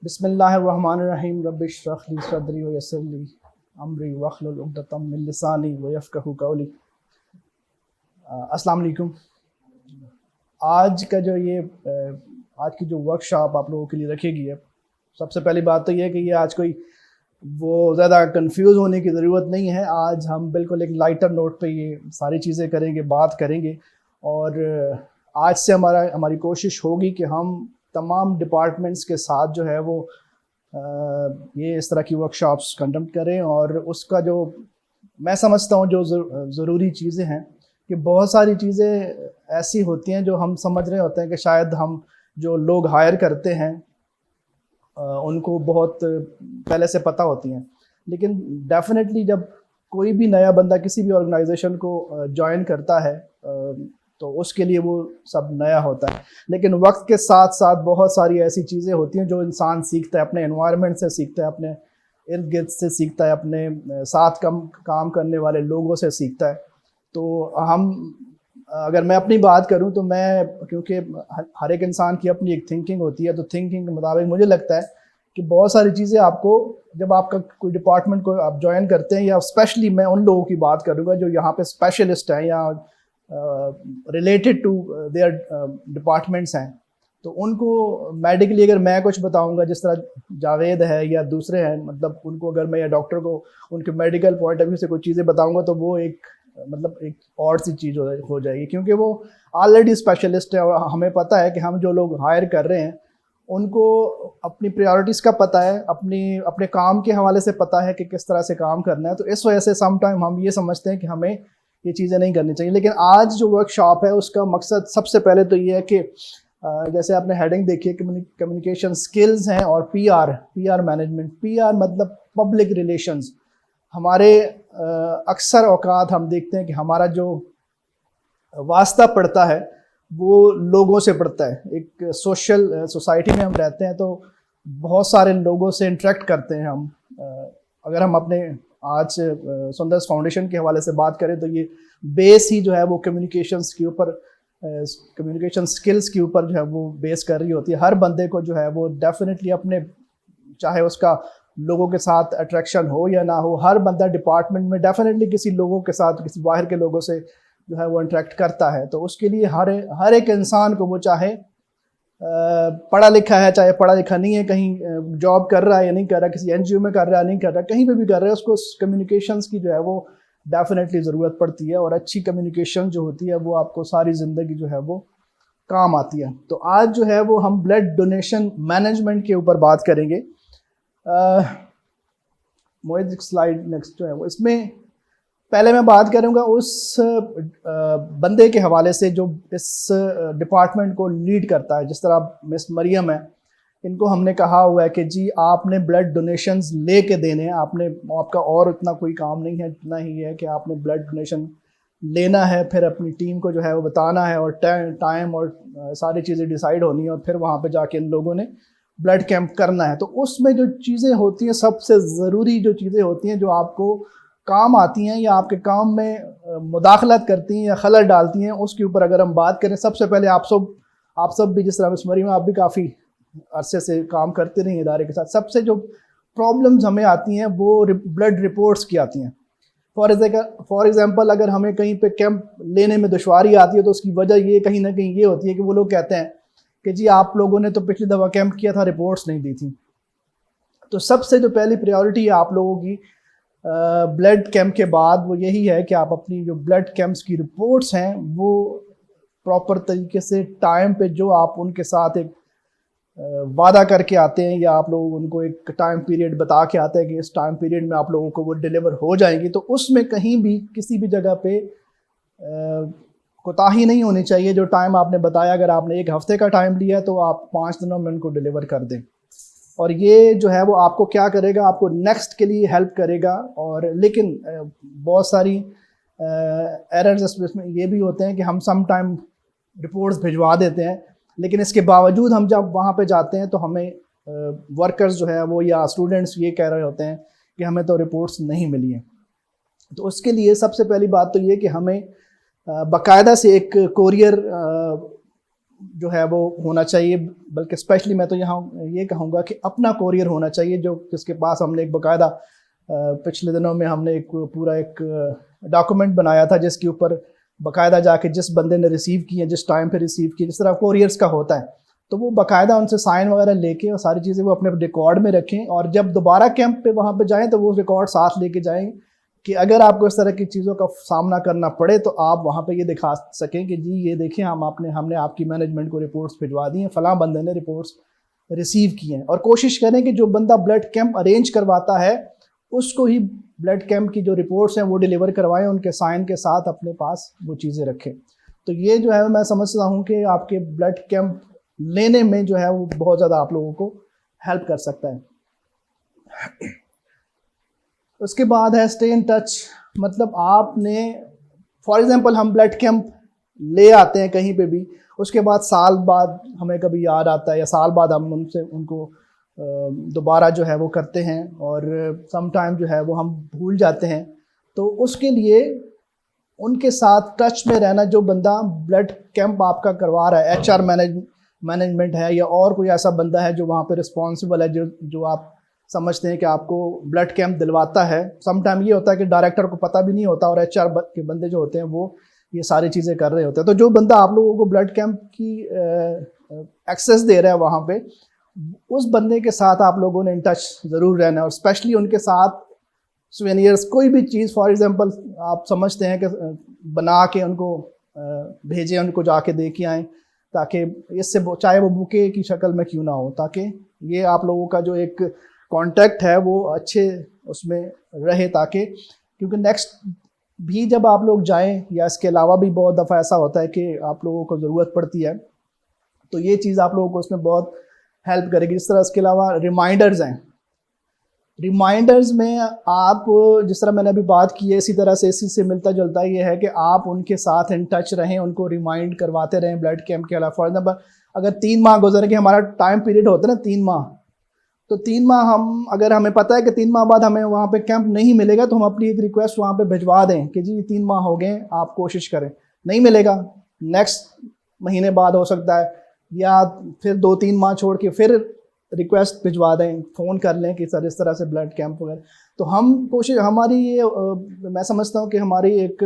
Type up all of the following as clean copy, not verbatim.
बिस्मिल्लाहिर्रहमानिर्रहीम रब्बिश्रह ली सदरी व यस्सिर ली अमरी वहलुल उक़दतम मिन लिसानी व यफ़क़हू क़ौली। अस्सलाम वालेकुम। आज का जो ये आज की जो वर्कशॉप आप लोगों के लिए रखी गई है, सबसे पहली बात तो ये है कि ये आज कोई वो ज़्यादा कंफ्यूज होने की ज़रूरत नहीं है। आज हम बिल्कुल एक लाइटर नोट पे ये सारी चीज़ें करेंगे, बात करेंगे। और आज से हमारी कोशिश होगी कि हम तमाम डिपार्टमेंट्स के साथ जो है वो ये इस तरह की वर्कशॉप्स कंडक्ट करें। और उसका जो मैं समझता हूँ जो ज़रूरी चीज़ें हैं कि बहुत सारी चीज़ें ऐसी होती हैं जो हम समझ रहे होते हैं कि शायद हम जो लोग हायर करते हैं उनको बहुत पहले से पता होती हैं, लेकिन डेफिनेटली जब कोई भी नया बंदा किसी भी ऑर्गेनाइजेशन को ज्वाइन करता है तो उसके लिए वो सब नया होता है। लेकिन वक्त के साथ साथ बहुत सारी ऐसी चीज़ें होती हैं जो इंसान सीखता है, अपने एनवायरनमेंट से सीखता है, अपने इर्द गिर्द से सीखता है, अपने साथ काम करने वाले लोगों से सीखता है। तो अगर मैं अपनी बात करूं तो मैं, क्योंकि हर एक इंसान की अपनी एक थिंकिंग होती है, तो थिंकिंग के मुताबिक मुझे लगता है कि बहुत सारी चीज़ें आपको जब आपका कोई डिपार्टमेंट को आप ज्वाइन करते हैं, या स्पेशली मैं उन लोगों की बात करूंगा जो यहाँ पे स्पेशलिस्ट हैं या रिलेटेड टू देयर डिपार्टमेंट्स हैं, तो उनको मेडिकली अगर मैं कुछ बताऊंगा, जिस तरह जावेद है या दूसरे हैं, मतलब उनको अगर मैं या डॉक्टर को उनके मेडिकल पॉइंट ऑफ व्यू से कुछ चीज़ें बताऊंगा तो वो एक और सी चीज़ हो जाएगी, क्योंकि वो ऑलरेडी स्पेशलिस्ट है। और हमें पता है कि हम जो लोग हायर कर रहे हैं उनको अपनी प्रायोरिटीज़ का पता है, अपने काम के हवाले से पता है कि किस तरह से काम करना है। तो इस वजह से समटाइम हम ये समझते हैं कि हमें ये चीज़ें नहीं करनी चाहिए। लेकिन आज जो वर्कशॉप है उसका मकसद सबसे पहले तो ये है कि जैसे आपने हेडिंग देखी है, कम्युनिकेशन स्किल्स हैं और पीआर मैनेजमेंट। पीआर मतलब पब्लिक रिलेशंस। हमारे अक्सर औकात हम देखते हैं कि हमारा जो वास्ता पड़ता है वो लोगों से पड़ता है। एक सोशल सोसाइटी में हम रहते हैं तो बहुत सारे लोगों से इंटरेक्ट करते हैं हम। अगर हम अपने आज सुंदर्स फाउंडेशन के हवाले से बात करें तो ये बेस ही जो है वो कम्युनिकेशन स्किल्स के ऊपर जो है वो बेस कर रही होती है। हर बंदे को जो है वो डेफिनेटली अपने, चाहे उसका लोगों के साथ अट्रैक्शन हो या ना हो, हर बंदा डिपार्टमेंट में डेफिनेटली किसी लोगों के साथ, किसी बाहर के लोगों से जो है वो इंटरेक्ट करता है। तो उसके लिए हर एक इंसान को, वो चाहे पढ़ा लिखा है चाहे पढ़ा लिखा नहीं है, कहीं जॉब कर रहा है या नहीं कर रहा, किसी एनजीओ में कर रहा है नहीं कर रहा, कहीं पे भी कर रहा है, उसको कम्युनिकेशंस की जो है वो डेफिनेटली ज़रूरत पड़ती है। और अच्छी कम्युनिकेशन जो होती है वो आपको सारी ज़िंदगी जो है वो काम आती है। तो आज जो है वो हम ब्लड डोनेशन मैनेजमेंट के ऊपर बात करेंगे। मोहित स्लाइड नेक्स्ट जो है वो, इसमें पहले मैं बात करूंगा उस बंदे के हवाले से जो इस डिपार्टमेंट को लीड करता है। जिस तरह मिस मरियम है, इनको हमने कहा हुआ है कि जी आपने ब्लड डोनेशंस लेके देने हैं, आपका और इतना कोई काम नहीं है, इतना ही है कि आपने ब्लड डोनेशन लेना है, फिर अपनी टीम को जो है वो बताना है, और टाइम और सारी चीज़ें डिसाइड होनी है, और फिर वहाँ पे जाके इन लोगों ने ब्लड कैंप करना है। तो उसमें जो चीज़ें होती हैं, सबसे ज़रूरी जो चीज़ें होती हैं जो आपको काम आती हैं या आपके काम में मुदाखलत करती हैं या खलल डालती हैं, उसके ऊपर अगर हम बात करें, सबसे पहले आप सब भी, जिस तरह मिसमरी में आप भी काफ़ी अरसे से काम करते रहे इदारे के साथ, सबसे जो प्रॉब्लम्स हमें आती हैं वो ब्लड रिपोर्ट्स की आती हैं। फॉर एग्जांपल अगर हमें कहीं पे कैंप लेने में दुश्वारी आती है तो उसकी वजह ये कहीं ना कहीं ये होती है कि वो लोग कहते हैं कि जी आप लोगों ने तो पिछली दफ़ा कैंप किया था, रिपोर्ट्स नहीं दी थी। तो सबसे जो पहली प्रायोरिटी है आप लोगों की ब्लड कैंप के बाद वो यही है कि आप अपनी जो ब्लड कैंप्स की रिपोर्ट्स हैं वो प्रॉपर तरीके से टाइम पे, जो आप उनके साथ एक वादा करके आते हैं या आप लोग उनको एक टाइम पीरियड बता के आते हैं कि इस टाइम पीरियड में आप लोगों को वो डिलीवर हो जाएंगी, तो उसमें कहीं भी किसी भी जगह पे कोताही नहीं होनी चाहिए। जो टाइम आपने बताया, अगर आपने 1 हफ्ते का टाइम लिया तो आप 5 दिनों में उनको डिलीवर कर दें। और ये जो है वो आपको क्या करेगा, आपको नेक्स्ट के लिए हेल्प करेगा। और लेकिन बहुत सारी एरर्स इसमें ये भी होते हैं कि हम सम टाइम रिपोर्ट्स भिजवा देते हैं, लेकिन इसके बावजूद हम जब वहाँ पे जाते हैं तो हमें वर्कर्स जो है वो या स्टूडेंट्स ये कह रहे होते हैं कि हमें तो रिपोर्ट्स नहीं मिली हैं। तो उसके लिए सबसे पहली बात तो ये कि हमें बाकायदा से एक कोरियर जो है वो होना चाहिए, बल्कि स्पेशली मैं तो यहाँ ये कहूँगा कि अपना कोरियर होना चाहिए जो जिसके पास हमने एक बाकायदा पिछले दिनों में हमने एक पूरा एक डॉक्यूमेंट बनाया था जिसके ऊपर बाकायदा जाके जिस बंदे ने रिसीव किए, जिस टाइम पे रिसीव किए, जिस तरह कोरियर्स का होता है, तो वो बाकायदा उनसे साइन वगैरह लेके और सारी चीज़ें वो अपने रिकॉर्ड में रखें, और जब दोबारा कैंप पे वहाँ पे जाएं तो वो रिकॉर्ड साथ लेके जाएं कि अगर आपको इस तरह की चीज़ों का सामना करना पड़े तो आप वहाँ पे ये दिखा सकें कि जी ये देखें हमने आपकी मैनेजमेंट को रिपोर्ट्स भिजवा दी हैं, फ़लाँ बंदे ने रिपोर्ट्स रिसीव की हैं। और कोशिश करें कि जो बंदा ब्लड कैंप अरेंज करवाता है उसको ही ब्लड कैंप की जो रिपोर्ट्स हैं वो डिलीवर करवाएं, उनके साइन के साथ अपने पास वो चीज़ें रखें। तो ये जो है मैं समझता हूँ कि आपके ब्लड कैंप लेने में जो है वो बहुत ज़्यादा आप लोगों को हेल्प कर सकता है। उसके बाद है स्टे इन टच, मतलब आपने फॉर एग्जांपल हम ब्लड कैंप ले आते हैं कहीं पे भी, उसके बाद साल बाद हमें कभी याद आता है या साल बाद हम उनको दोबारा जो है वो करते हैं और सम टाइम जो है वो हम भूल जाते हैं। तो उसके लिए उनके साथ टच में रहना, जो बंदा ब्लड कैंप आपका करवा रहा है, HR मैनेजमेंट है या और कोई ऐसा बंदा है जो वहाँ पे रिस्पॉन्सिबल है, जो आप समझते हैं कि आपको ब्लड कैंप दिलवाता है। सम टाइम ये होता है कि डायरेक्टर को पता भी नहीं होता और HR के बंदे जो होते हैं वो ये सारी चीज़ें कर रहे होते हैं। तो जो बंदा आप लोगों को ब्लड कैंप की एक्सेस दे रहा है वहाँ पे, उस बंदे के साथ आप लोगों ने इन टच ज़रूर रहना है, और स्पेशली उनके साथ सुवेनियर्स कोई भी चीज़ फॉर एग्जांपल आप समझते हैं कि बना के उनको भेजें, उनको जाके दे के आएँ, ताकि इससे चाहे वो बुके की शक्ल में क्यों ना हो, ताकि ये आप लोगों का जो एक कांटेक्ट है वो अच्छे उसमें रहे, ताकि क्योंकि नेक्स्ट भी जब आप लोग जाएं या इसके अलावा भी बहुत दफ़ा ऐसा होता है कि आप लोगों को ज़रूरत पड़ती है, तो ये चीज़ आप लोगों को उसमें बहुत हेल्प करेगी। इस तरह इसके अलावा रिमाइंडर्स हैं, रिमाइंडर्स में आप जिस तरह मैंने अभी बात की है इसी तरह से इसी से मिलता जुलता ये है कि आप उनके साथ इन टच रहें, उनको रिमाइंड करवाते रहें ब्लड कैंप के अलावा। फॉर एग्जाम्पल अगर 3 माह गुजर के हमारा टाइम पीरियड होता है ना 3 माह, तो 3 माह अगर हमें पता है कि 3 माह बाद हमें वहाँ पे कैंप नहीं मिलेगा तो हम अपनी एक रिक्वेस्ट वहाँ पे भिजवा दें कि जी 3 माह हो गए, आप कोशिश करें, नहीं मिलेगा नेक्स्ट महीने बाद हो सकता है, या फिर 2-3 माह छोड़ के फिर रिक्वेस्ट भिजवा दें, फ़ोन कर लें कि सर इस तरह से ब्लड कैंप वगैरह। तो हम कोशिश, हमारी ये मैं समझता हूँ कि हमारी एक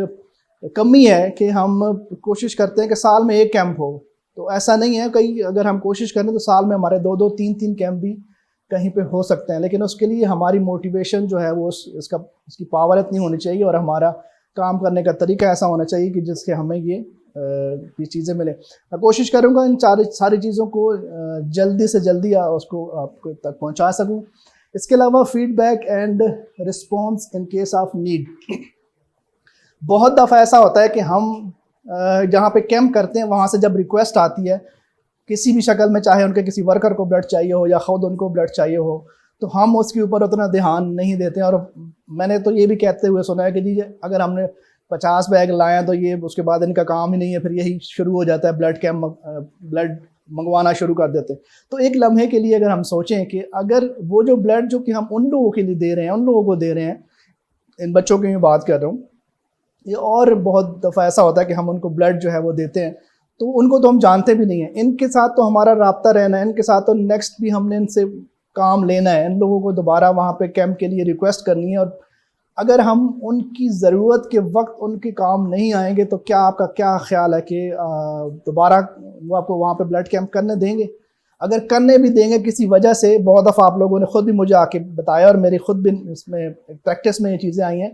कमी है कि हम कोशिश करते हैं कि साल में 1 कैंप हो, तो ऐसा नहीं है। कई अगर हम कोशिश करें तो साल में हमारे 2-2, 3-3 कैंप भी कहीं पे हो सकते हैं, लेकिन उसके लिए हमारी मोटिवेशन जो है वो इसकी पावर इतनी होनी चाहिए और हमारा काम करने का तरीका ऐसा होना चाहिए कि जिससे हमें ये चीज़ें मिले। मैं कोशिश करूँगा इन सारी चीज़ों को जल्दी से जल्दी उसको आपको तक पहुँचा सकूँ। इसके अलावा feedback and response in case of need, बहुत दफ़ा ऐसा होता है कि हम जहाँ पे कैंप करते हैं वहाँ से जब रिक्वेस्ट आती है किसी भी शक्ल में, चाहे उनके किसी वर्कर को ब्लड चाहिए हो या ख़ुद उनको ब्लड चाहिए हो, तो हम उसके ऊपर उतना ध्यान नहीं देते हैं। और मैंने तो ये भी कहते हुए सुना है कि जी अगर हमने 50 बैग लाए हैं तो ये उसके बाद इनका काम ही नहीं है, फिर यही शुरू हो जाता है ब्लड कैंप, ब्लड मंगवाना शुरू कर देते हैं। तो एक लम्हे के लिए अगर हम सोचें कि अगर वो जो ब्लड जो कि हम उन लोगों के लिए दे रहे हैं, उन लोगों को दे रहे हैं, इन बच्चों की मैं बात कर रहा हूँ, ये और बहुत दफ़ा ऐसा होता है कि हम उनको ब्लड जो है वो देते हैं तो उनको तो हम जानते भी नहीं हैं, इनके साथ तो हमारा राब्ता रहना है, इनके साथ तो नेक्स्ट भी हमने इनसे काम लेना है, इन लोगों को दोबारा वहाँ पे कैंप के लिए रिक्वेस्ट करनी है। और अगर हम उनकी ज़रूरत के वक्त उनके काम नहीं आएंगे तो आपका क्या ख्याल है कि दोबारा वो आपको वहाँ पे ब्लड कैंप करने देंगे? अगर करने भी देंगे किसी वजह से, बहुत दफ़ा आप लोगों ने ख़ुद भी मुझे आके बताया और मेरी ख़ुद भी इसमें प्रैक्टिस में ये चीज़ें आई हैं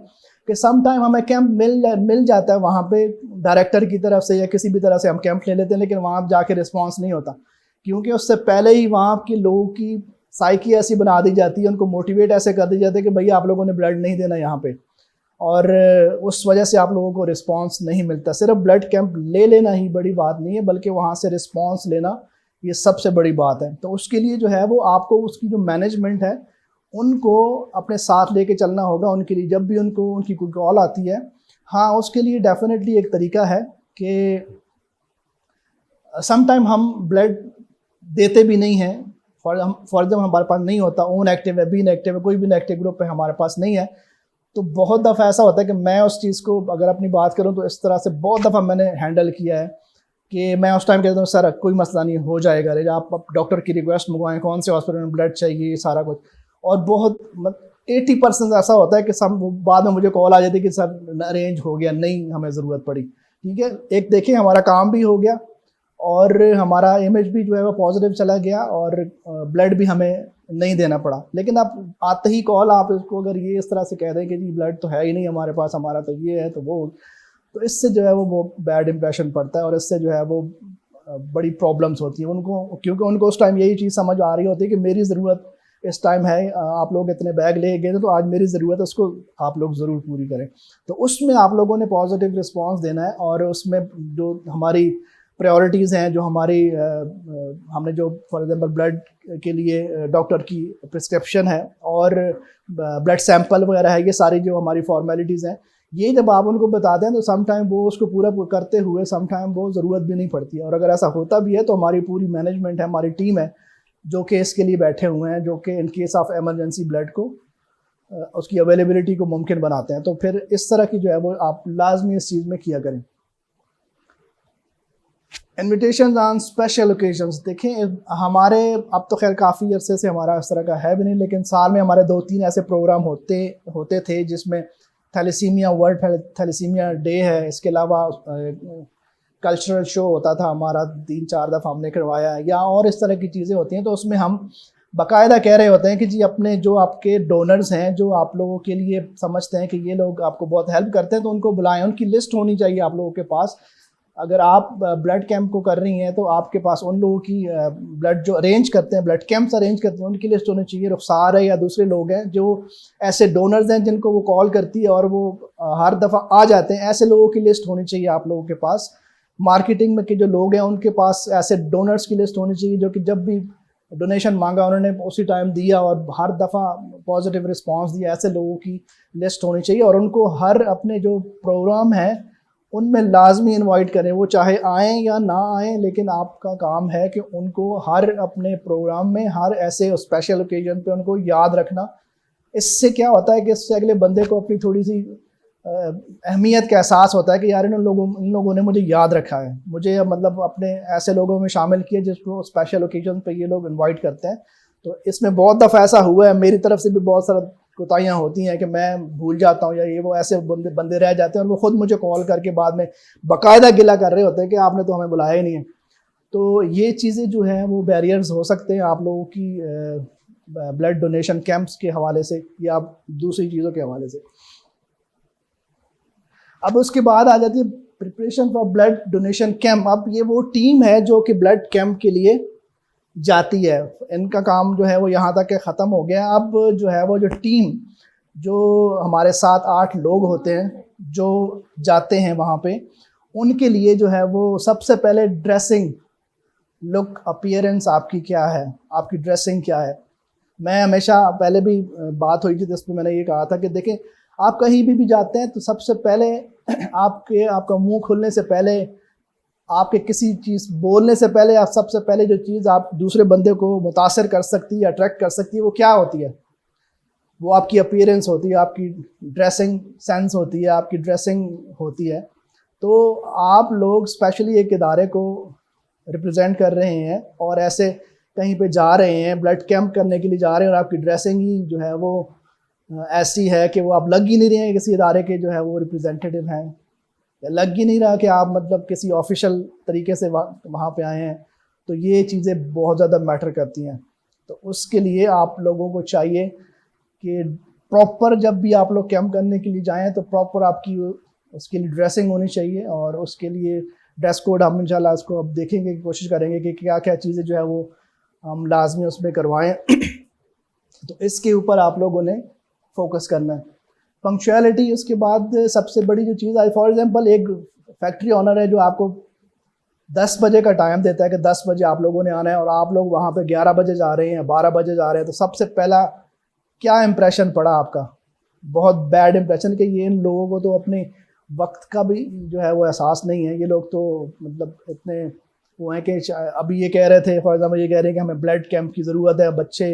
कि सम टाइम हमें कैंप मिल जाता है वहाँ पे डायरेक्टर की तरफ से या किसी भी तरह से हम कैंप ले लेते हैं, लेकिन वहाँ जाके रिस्पांस नहीं होता, क्योंकि उससे पहले ही वहाँ के लोगों की साइकी ऐसी बना दी जाती है, उनको मोटिवेट ऐसे कर दी जाती है कि भैया आप लोगों ने ब्लड नहीं देना यहाँ पे, और उस वजह से आप लोगों को रिस्पांस नहीं मिलता। सिर्फ ब्लड कैंप ले लेना ही बड़ी बात नहीं है, बल्कि वहाँ से रिस्पांस लेना ये सबसे बड़ी बात है। तो उसके लिए जो है वो आपको उसकी जो मैनेजमेंट है उनको अपने साथ लेके चलना होगा। उनके लिए जब भी उनकी कोई कॉल आती है, हाँ उसके लिए डेफिनेटली एक तरीका है कि सम टाइम हम ब्लड देते भी नहीं हैं, फॉर एग्जाम्पल हमारे पास नहीं होता, ओन एक्टिव है, बी नेगेटिव है, कोई भी नेगेटिव ग्रुप है हमारे पास नहीं है, तो बहुत दफ़ा ऐसा होता है कि मैं उस चीज़ को अगर अपनी बात करूं तो इस तरह से बहुत दफ़ा मैंने हैंडल किया है कि मैं उस टाइम कहता हूँ सर कोई मसला नहीं, हो जाएगा, अरे आप डॉक्टर की रिक्वेस्ट मंगवाएं, कौन से हॉस्पिटल में ब्लड चाहिए, सारा कुछ। और बहुत 80% ऐसा होता है कि सब बाद में मुझे कॉल आ जाती है कि सर अरेंज हो गया, नहीं हमें ज़रूरत पड़ी। ठीक है, एक देखिए हमारा काम भी हो गया और हमारा इमेज भी जो है वो पॉजिटिव चला गया और ब्लड भी हमें नहीं देना पड़ा। लेकिन आप आते ही कॉल आप इसको अगर ये इस तरह से कह दें कि जी ब्लड तो है ही नहीं हमारे पास, हमारा तो ये है तो वो, तो इससे जो है वो बैड इंप्रेशन पड़ता है और इससे जो है वो बड़ी प्रॉब्लम्स होती हैं उनको, क्योंकि उनको उस टाइम यही चीज़ समझ आ रही होती है कि मेरी ज़रूरत इस टाइम है, आप लोग इतने बैग ले गए थे तो आज मेरी ज़रूरत है, उसको आप लोग ज़रूर पूरी करें। तो उसमें आप लोगों ने पॉजिटिव रिस्पांस देना है और उसमें जो हमारी प्रायोरिटीज़ हैं, जो हमारी हमने जो फॉर एग्जांपल ब्लड के लिए डॉक्टर की प्रिस्क्रिप्शन है और ब्लड सैंपल वगैरह है, ये सारी जो हमारी फॉर्मेलिटीज़ हैं, ये जब आप उनको बताते हैं तो सम टाइम वो उसको पूरा करते हुए सम टाइम वो ज़रूरत भी नहीं पड़ती है। और अगर ऐसा होता भी है तो हमारी पूरी मैनेजमेंट है, हमारी टीम है जो कि इसके लिए बैठे हुए हैं, जो कि in case of emergency blood को उसकी अवेलेबिलिटी को मुमकिन बनाते हैं। तो फिर इस तरह की जो है वो आप लाजमी इस चीज़ में किया करें। इन्विटेशन ऑन स्पेशल ओकेजन्स, देखें हमारे अब तो खैर काफ़ी अरसे से हमारा इस तरह का है भी नहीं, लेकिन साल में हमारे 2-3 ऐसे प्रोग्राम होते थे जिसमें थैलेसीमिया, वर्ल्ड थैलेसीमिया डे है, इसके अलावा कल्चरल शो होता था हमारा, 3-4 दफ़ा हमने करवाया है, या और इस तरह की चीज़ें होती हैं। तो उसमें हम बाकायदा कह रहे होते हैं कि जी अपने जो आपके डोनर्स हैं, जो आप लोगों के लिए समझते हैं कि ये लोग आपको बहुत हेल्प करते हैं, तो उनको बुलाएं, उनकी लिस्ट होनी चाहिए आप लोगों के पास। अगर आप ब्लड कैंप को कर रही हैं तो आपके पास उन लोगों की ब्लड जो अरेंज करते हैं, ब्लड कैंप्स अरेंज करते हैं, उनकी लिस्ट होनी चाहिए। रुखसार है या दूसरे लोग हैं जो ऐसे डोनर्स हैं जिनको वो कॉल करती है और वो हर दफ़ा आ जाते हैं, ऐसे लोगों की लिस्ट होनी चाहिए आप लोगों के पास। मार्केटिंग में के जो लोग हैं उनके पास ऐसे डोनर्स की लिस्ट होनी चाहिए जो कि जब भी डोनेशन मांगा उन्होंने उसी टाइम दिया और हर दफ़ा पॉजिटिव रिस्पांस दिया, ऐसे लोगों की लिस्ट होनी चाहिए। और उनको हर अपने जो प्रोग्राम है उनमें लाजमी इनवाइट करें, वो चाहे आएँ या ना आएँ, लेकिन आपका काम है कि उनको हर अपने प्रोग्राम में, हर ऐसे स्पेशल ओकेजन पे उनको याद रखना। इससे क्या होता है कि इससे अगले बंदे को अपनी थोड़ी सी अहमियत का एहसास होता है कि यार इन लोगों ने मुझे याद रखा है, मुझे मतलब अपने ऐसे लोगों में शामिल किया जिसको स्पेशल ओकेजन पे ये लोग इनवाइट करते हैं। तो इसमें बहुत दफ़ा ऐसा हुआ है, मेरी तरफ से भी बहुत सारा कोताहियाँ होती हैं कि मैं भूल जाता हूँ या ये वो, ऐसे बंदे रह जाते हैं और वो ख़ुद मुझे कॉल करके बाद में बाकायदा गिला कर रहे होते हैं कि आपने तो हमें बुलाया ही नहीं है। तो ये चीज़ें जो हैं वो बैरियर्स हो सकते हैं आप लोगों की ब्लड डोनेशन कैंप्स के हवाले से या दूसरी चीज़ों के हवाले से। अब उसके बाद आ जाती है preparation for blood donation camp. अब ये वो टीम है जो कि ब्लड कैंप के लिए जाती है, इनका काम जो है वो यहाँ तक ख़त्म हो गया। अब जो है वो जो टीम, जो हमारे 7-8 लोग होते हैं जो जाते हैं वहाँ पे, उनके लिए जो है वो सबसे पहले ड्रेसिंग, लुक, अपीयरेंस आपकी क्या है, आपकी ड्रेसिंग क्या है। मैं हमेशा पहले भी बात हुई थी जिस पर मैंने ये कहा था कि देखें आप कहीं भी जाते हैं तो सबसे पहले आपका मुंह खुलने से पहले, आपके किसी चीज़ बोलने से पहले, आप सबसे पहले जो चीज़ आप दूसरे बंदे को मुतासर कर सकती है, अट्रैक्ट कर सकती है, वो क्या होती है? वो आपकी अपीयरेंस होती है, आपकी ड्रेसिंग सेंस होती है, आपकी ड्रेसिंग होती है। तो आप लोग स्पेशली एक इदारे को रिप्रेजेंट कर रहे हैं और ऐसे कहीं पे जा रहे हैं, ब्लड कैंप करने के लिए जा रहे हैं और आपकी ड्रेसिंग ही जो है वो ऐसी है कि वो आप लग ही नहीं रहे हैं किसी इदारे के जो है वो रिप्रेजेंटेटिव हैं, या लग ही नहीं रहा कि आप मतलब किसी ऑफिशियल तरीके से वहाँ पे आए हैं। तो ये चीज़ें बहुत ज़्यादा मैटर करती हैं। तो उसके लिए आप लोगों को चाहिए कि प्रॉपर जब भी आप लोग कैंप करने के लिए जाएं तो प्रॉपर आपकी उसके लिए ड्रेसिंग होनी चाहिए और उसके लिए ड्रेस कोड हम इंशाल्लाह इसको अब देखेंगे, कोशिश करेंगे कि क्या क्या चीज़ें जो है वो हम लाजमी उसमें करवाएं। तो इसके ऊपर आप लोगों ने फोकस करना है। पंक्चुअलिटी, उसके बाद सबसे बड़ी जो चीज़ है, फॉर एग्जांपल एक फैक्ट्री ऑनर है जो आपको 10 बजे का टाइम देता है कि 10 बजे आप लोगों ने आना है और आप लोग वहाँ पे 11 बजे जा रहे हैं, 12 बजे जा रहे हैं, तो सबसे पहला क्या इम्प्रेशन पड़ा आपका? बहुत बैड इम्प्रेशन कि ये इन लोगों को तो अपने वक्त का भी जो है वो एहसास नहीं है। ये लोग तो मतलब इतने वो हैं कि अभी ये कह रहे थे, फॉर एग्जाम्पल ये कह रहे हैं कि हमें ब्लड कैंप की ज़रूरत है, बच्चे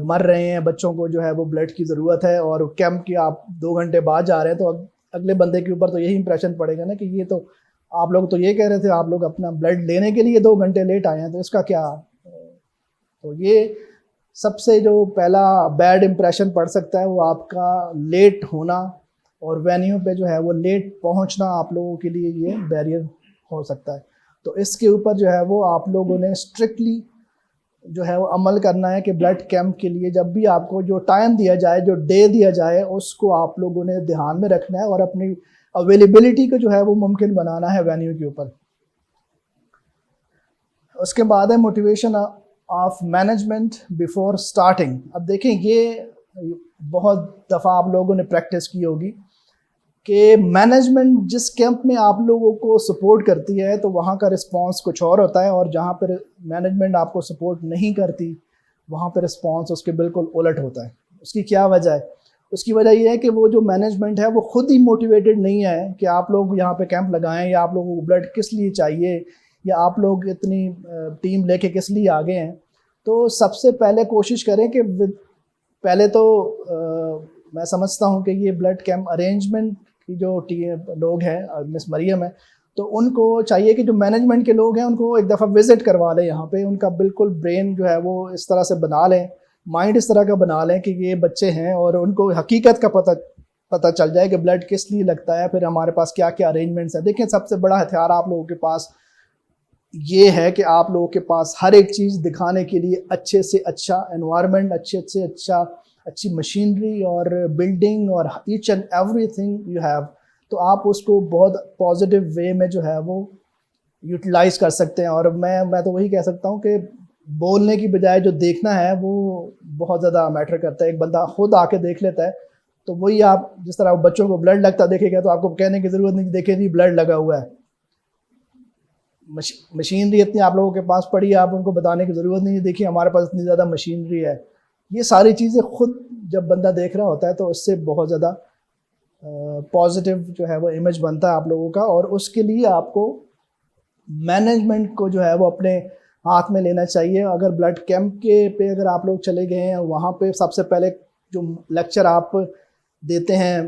मर रहे हैं, बच्चों को जो है वो ब्लड की ज़रूरत है, और कैंप की आप 2 घंटे बाद जा रहे हैं, तो अगले बंदे के ऊपर तो यही इंप्रेशन पड़ेगा ना कि ये तो आप लोग तो ये कह रहे थे आप लोग अपना ब्लड लेने के लिए 2 घंटे लेट आए हैं, तो इसका क्या? तो ये सबसे जो पहला बैड इम्प्रेशन पड़ सकता है वो आपका लेट होना, और वेन्यू पे जो है वो लेट पहुंचना आप लोगों के लिए ये बैरियर हो सकता है। तो इसके ऊपर जो है वो आप लोगों ने स्ट्रिक्टली जो है वो अमल करना है कि ब्लड कैंप के लिए जब भी आपको जो टाइम दिया जाए, जो डे दिया जाए, उसको आप लोगों ने ध्यान में रखना है और अपनी अवेलेबिलिटी को जो है वो मुमकिन बनाना है वेन्यू के ऊपर। उसके बाद है motivation of management before starting. अब देखें, ये बहुत दफ़ा आप लोगों ने प्रैक्टिस की होगी कि मैनेजमेंट जिस कैंप में आप लोगों को सपोर्ट करती है तो वहाँ का रिस्पांस कुछ और होता है, और जहाँ पर मैनेजमेंट आपको सपोर्ट नहीं करती वहाँ पर रिस्पांस उसके बिल्कुल उलट होता है। उसकी क्या वजह है? उसकी वजह ये है कि वो जो मैनेजमेंट है वो खुद ही मोटिवेटेड नहीं है कि आप लोग यहाँ पे कैंप लगाएं, या आप लोगों को ब्लड किस लिए चाहिए, या आप लोग इतनी टीम लेके किस लिए आगे हैं। तो सबसे पहले कोशिश करें कि पहले तो मैं समझता हूँ कि ये ब्लड कैंप अरेंजमेंट की जो लोग हैं, मिस मरियम है, तो उनको चाहिए कि जो मैनेजमेंट के लोग हैं उनको एक दफ़ा विज़िट करवा लें यहाँ पे, उनका बिल्कुल ब्रेन जो है वो इस तरह से बना लें, माइंड इस तरह का बना लें कि ये बच्चे हैं और उनको हकीकत का पता चल जाए कि ब्लड किस लिए लगता है, फिर हमारे पास क्या क्या अरेंजमेंट्स हैं। देखिए, सबसे बड़ा हथियार आप लोगों के पास ये है कि आप लोगों के पास हर एक चीज़ दिखाने के लिए अच्छे से अच्छा एनवायरनमेंट, अच्छे से अच्छी मशीनरी और बिल्डिंग और each and everything you have, तो आप उसको बहुत पॉजिटिव वे में जो है वो यूटिलाइज़ कर सकते हैं। और मैं तो वही कह सकता हूँ कि बोलने की बजाय जो देखना है वो बहुत ज़्यादा मैटर करता है। एक बंदा खुद आके देख लेता है, तो वही आप जिस तरह बच्चों को ब्लड लगता देखेगा तो आपको कहने की ज़रूरत नहीं, देखे जी ब्लड लगा हुआ है। मशीनरी इतनी आप लोगों के पास पड़ी है, आप उनको बताने की ज़रूरत नहीं है, देखिए हमारे पास इतनी ज़्यादा मशीनरी है। ये सारी चीज़ें खुद जब बंदा देख रहा होता है तो उससे बहुत ज़्यादा पॉजिटिव जो है वो इमेज बनता है आप लोगों का। और उसके लिए आपको मैनेजमेंट को जो है वो अपने हाथ में लेना चाहिए। अगर ब्लड कैंप के पे अगर आप लोग चले गए हैं, वहाँ पे सबसे पहले जो लेक्चर आप देते हैं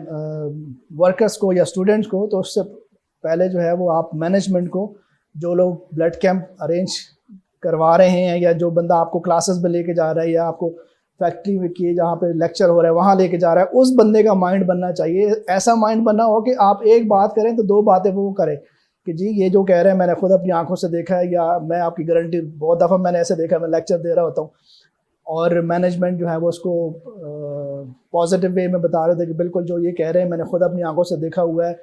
वर्कर्स को या स्टूडेंट्स को, तो उससे पहले जो है वो आप मैनेजमेंट को, जो लोग ब्लड कैंप अरेंज करवा रहे हैं या जो बंदा आपको क्लासेस में लेके जा रहा है या आपको फैक्ट्री में की जहाँ पे लेक्चर हो रहा है वहाँ लेके जा रहा है, उस बंदे का माइंड बनना चाहिए। ऐसा माइंड बनना हो कि आप एक बात करें तो 2 बातें वो करें कि जी ये जो कह रहे हैं मैंने खुद अपनी आंखों से देखा है, या मैं आपकी गारंटी बहुत दफ़ा मैंने ऐसे देखा है, मैं लेक्चर दे रहा होता हूँ और मैनेजमेंट जो है वो उसको पॉजिटिव वे में बता रहे थे कि बिल्कुल जो ये कह रहे हैं मैंने खुद अपनी आंखों से देखा हुआ है।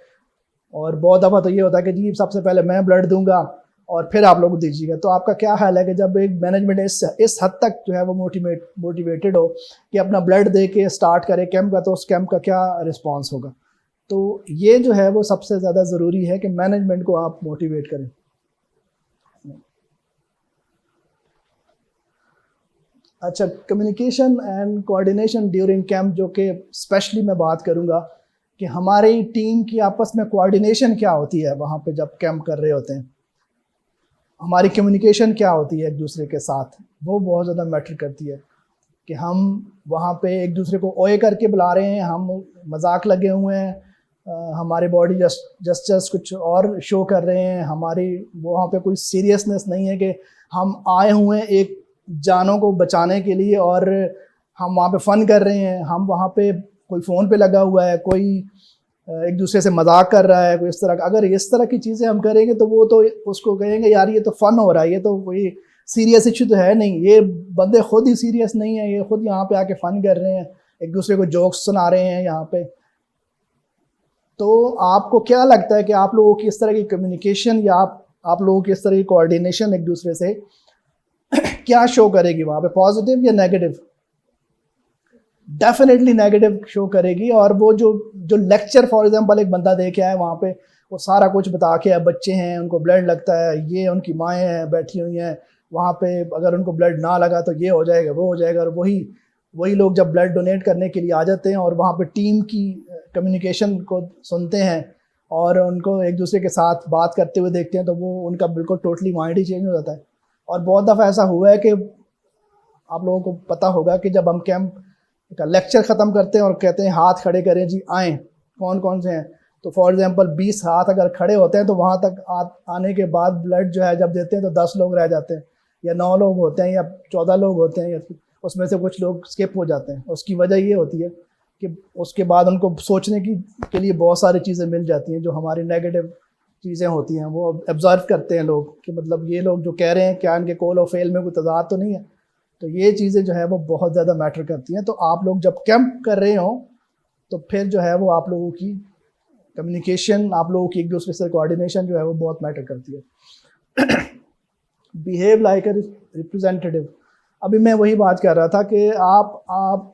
और बहुत दफ़ा तो ये होता है कि जी सबसे पहले मैं ब्लड दूंगा और फिर आप लोग दीजिएगा। तो आपका क्या हाल है कि जब एक मैनेजमेंट इस हद तक जो है वो मोटिवेटेड हो कि अपना ब्लड दे के स्टार्ट करे कैंप का, तो उस कैंप का क्या रिस्पांस होगा। तो ये जो है वो सबसे ज़्यादा ज़रूरी है कि मैनेजमेंट को आप मोटिवेट करें। अच्छा, communication and coordination during camp, जो कि स्पेशली मैं बात करूँगा कि हमारी टीम की आपस में कोऑर्डिनेशन क्या होती है वहाँ पे जब कैंप कर रहे होते हैं, हमारी कम्युनिकेशन क्या होती है एक दूसरे के साथ, वो बहुत ज़्यादा मैटर करती है। कि हम वहाँ पे एक दूसरे को ओए करके बुला रहे हैं, हम मजाक लगे हुए हैं, हमारे बॉडी जस्चर्स कुछ और शो कर रहे हैं, हमारी वहाँ पे कोई सीरियसनेस नहीं है कि हम आए हुए हैं एक जानों को बचाने के लिए और हम वहाँ पे फ़न कर रहे हैं। हम वहाँ पे कोई फ़ोन पे लगा हुआ है, कोई एक दूसरे से मजाक कर रहा है, कोई इस तरह का। अगर इस तरह की चीज़ें हम करेंगे तो वो तो उसको कहेंगे यार ये तो फ़न हो रहा है, ये तो कोई सीरियस इशू तो है नहीं, ये बंदे खुद ही सीरियस नहीं है, ये खुद यहाँ पे आके फ़न कर रहे हैं, एक दूसरे को जोक्स सुना रहे हैं यहाँ पे। तो आपको क्या लगता है कि आप लोगों की इस तरह की कम्युनिकेशन या आप लोगों की इस तरह की कोऑर्डिनेशन एक दूसरे से क्या शो करेगी वहाँ पे, पॉजिटिव या नेगेटिव? डेफिनेटली नेगेटिव शो करेगी। और वो जो लेक्चर फॉर एग्जांपल एक बंदा दे के आए वहाँ पे, वो सारा कुछ बता के आए, बच्चे हैं उनको ब्लड लगता है, ये उनकी माएँ हैं बैठी हुई हैं वहाँ पे, अगर उनको ब्लड ना लगा तो ये हो जाएगा वो हो जाएगा। और वही लोग जब ब्लड डोनेट करने के लिए आ जाते हैं और वहाँ पे टीम की कम्युनिकेशन को सुनते हैं और उनको एक दूसरे के साथ बात करते हुए देखते हैं, तो वो उनका बिल्कुल टोटली माइंड ही चेंज हो जाता है। और बहुत दफ़ा ऐसा हुआ है कि आप लोगों को पता होगा कि जब हम कैंप का लेक्चर ख़त्म करते हैं और कहते हैं हाथ खड़े करें जी आएँ, कौन कौन से हैं, तो फॉर एग्जांपल 20 हाथ अगर खड़े होते हैं तो वहाँ तक आने के बाद ब्लड जो है जब देते हैं तो 10 लोग रह जाते हैं, या 9 लोग होते हैं, या 14 लोग होते हैं, या उसमें से कुछ लोग स्किप हो जाते हैं। उसकी वजह ये होती है कि उसके बाद उनको सोचने के लिए बहुत सारी चीज़ें मिल जाती हैं, जो हमारी नेगेटिव चीज़ें होती हैं वो ऑब्जर्व करते हैं लोग कि मतलब ये लोग जो कह रहे हैं क्या इनके कॉल और फेल में कोई तजाद तो नहीं है। तो ये चीज़ें जो है वो बहुत ज़्यादा मैटर करती हैं। तो आप लोग जब कैंप कर रहे हो तो फिर जो है वो आप लोगों की कम्युनिकेशन, आप लोगों की एक दूसरे से कोऑर्डिनेशन जो है वो बहुत मैटर करती है। Behave like a representative. अभी मैं वही बात कर रहा था कि आप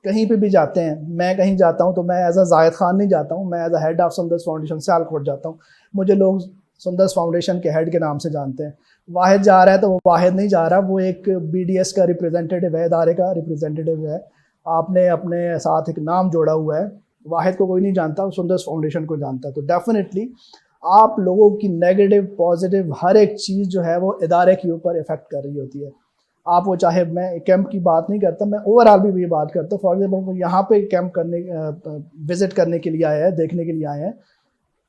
कहीं पे भी जाते हैं, मैं कहीं जाता हूँ तो मैं एज अ जाहिद खान नहीं जाता हूँ, मैं as a head of Sunders Foundation Sialkot जाता हूँ। मुझे लोग सुंदर्स फाउंडेशन के हेड के नाम से जानते हैं। वाहिद जा रहा है तो वो वाहिद नहीं जा रहा, वो एक BDS का रिप्रेजेंटेटिव है, इदारे का रिप्रेजेंटेटिव है। आपने अपने साथ एक नाम जोड़ा हुआ है। वाहिद को कोई नहीं जानता, सुंदर्स फाउंडेशन को जानता है। तो डेफिनेटली आप लोगों की नेगेटिव पॉजिटिव हर एक चीज़ जो है वो इदारे के ऊपर इफ़ेक्ट कर रही होती है। आप वो चाहे, मैं कैंप की बात नहीं करता, मैं ओवरऑल भी ये बात करता हूँ। फॉर एग्जाम्पल यहाँ पे कैंप करने विज़िट करने के लिए आए हैं, देखने के लिए आए हैं,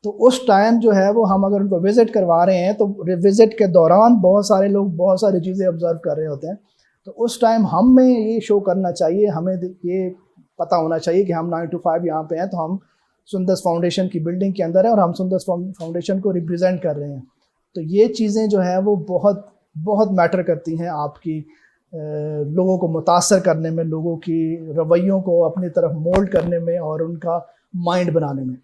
तो उस टाइम जो है वो हम अगर उनको विज़िट करवा रहे हैं तो विज़िट के दौरान बहुत सारे लोग बहुत सारी चीज़ें ऑब्जर्व कर रहे होते हैं। तो उस टाइम हमें ये शो करना चाहिए, हमें ये पता होना चाहिए कि हम 9 to 5 यहाँ पे हैं, तो हम सुंदर्स फाउंडेशन की बिल्डिंग के अंदर है और हम सुंदर्स फाउंडेशन को रिप्रेजेंट कर रहे हैं। तो ये चीज़ें जो है वो बहुत बहुत मैटर करती हैं आपकी लोगों को मुतासर करने में, लोगों की रवैयों को अपनी तरफ मोल्ड करने में और उनका माइंड बनाने में।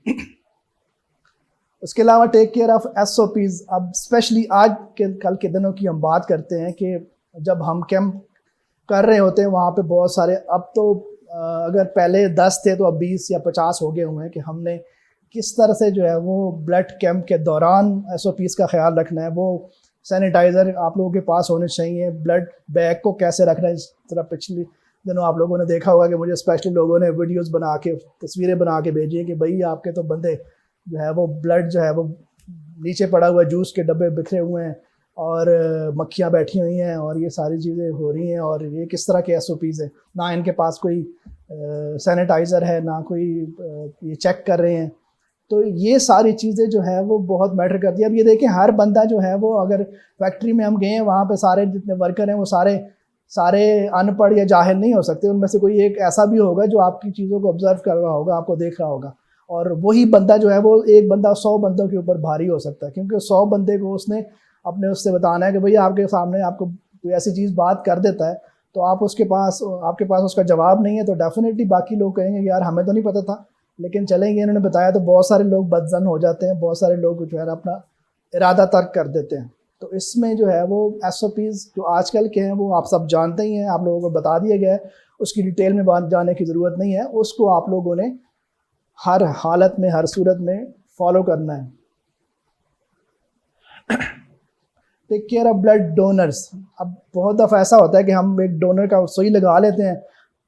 उसके अलावा टेक केयर ऑफ SOPs। अब स्पेशली आज के कल के दिनों की हम बात करते हैं कि जब हम कैंप कर रहे होते हैं वहाँ पे बहुत सारे, अब तो अगर पहले 10 थे तो अब 20 या 50 हो गए हुए हैं कि हमने किस तरह से जो है वो ब्लड कैंप के दौरान SOPs का ख्याल रखना है। वो सैनिटाइज़र आप लोगों के पास होने चाहिए, ब्लड बैग को कैसे रखना है। इस तरह पिछले दिनों आप लोगों ने देखा होगा कि मुझे स्पेशली लोगों ने वीडियोस बना के, तस्वीरें बना के भेजी है कि भाई आपके तो बंदे जो है वो ब्लड जो है वो नीचे पड़ा हुआ है, जूस के डब्बे बिखरे हुए हैं और मक्खियाँ बैठी हुई हैं और ये सारी चीज़ें हो रही हैं, और ये किस तरह के SOPs है। ना इनके पास कोई सैनिटाइज़र है, ना कोई ये चेक कर रहे हैं। तो ये सारी चीज़ें जो है वो बहुत मैटर करती है। अब ये देखें, हर बंदा जो है वो, अगर फैक्ट्री में हम गए हैं वहाँ पे सारे जितने वर्कर हैं वो सारे अनपढ़ या जाहिल नहीं हो सकते। उनमें से कोई एक ऐसा भी होगा जो आपकी चीज़ों को ऑब्जर्व कर रहा होगा, आपको देख रहा होगा, और वही बंदा जो है वो एक बंदा 100 बंदों के ऊपर भारी हो सकता है, क्योंकि 100 बंदे को उसने अपने उससे बताना है कि भैया आपके सामने आपको कोई ऐसी चीज़ बात कर देता है तो आपके पास उसका जवाब नहीं है, तो डेफिनेटली बाकी लोग कहेंगे यार हमें तो नहीं पता था, लेकिन चलेंगे इन्होंने बताया। तो बहुत सारे लोग बदजन हो जाते हैं, बहुत सारे लोग जो है अपना इरादा तर्क कर देते हैं। तो इसमें जो है वो SOPs जो आजकल के हैं वो आप सब जानते ही हैं, आप लोगों को बता दिया गया है, उसकी डिटेल में बात जाने की ज़रूरत नहीं है। उसको आप लोगों ने हर हालत में, हर सूरत में फॉलो करना है। Take care of blood donors. अब बहुत दफ़ा ऐसा होता है कि हम एक डोनर का सुई लगा लेते हैं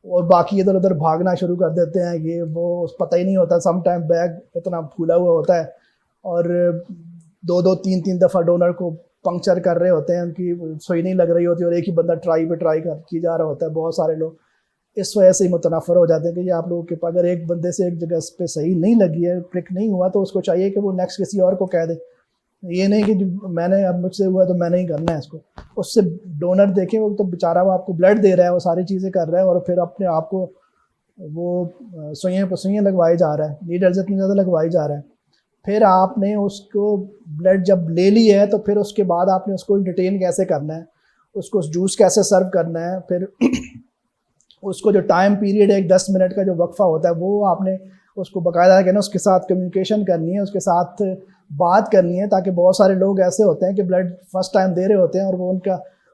और बाकी इधर उधर भागना शुरू कर देते हैं, ये वो पता ही नहीं होता। सम टाइम बैग इतना फूला हुआ होता है और 2-2, 3-3 दफ़ा डोनर को पंक्चर कर रहे होते हैं, उनकी सुई नहीं लग रही होती और एक ही बंदा ट्राई की जा रहा होता है। बहुत सारे लोग इस वजह से ही मुतनफ़र हो जाते हैं कि ये आप लोगों के पास अगर एक बंदे से एक जगह पे सही नहीं लगी है, क्लिक नहीं हुआ, तो उसको चाहिए कि वो नेक्स्ट किसी और को कह दे। ये नहीं कि मैंने, अब मुझसे हुआ तो मैंने ही करना है इसको। उससे डोनर देखें, वो तो बेचारा वो आपको ब्लड दे रहा है, वो सारी चीज़ें कर रहा है और फिर अपने आप को वो सुइयाँ लगवाई जा रहा है, नीडल्स इतनी ज़्यादा लगवाई जा रहा है। फिर आपने उसको ब्लड जब ले ली है तो फिर उसके बाद आपने उसको इंटरटेन कैसे करना है, उसको जूस कैसे सर्व करना है, फिर उसको जो टाइम पीरियड है, एक 10 मिनट का जो वक्फा होता है, वो आपने उसको बाकायदा कहना, उसके साथ कम्युनिकेशन करनी है, उसके साथ बात करनी है। ताकि बहुत सारे लोग ऐसे होते हैं कि ब्लड फर्स्ट टाइम दे रहे होते हैं और वो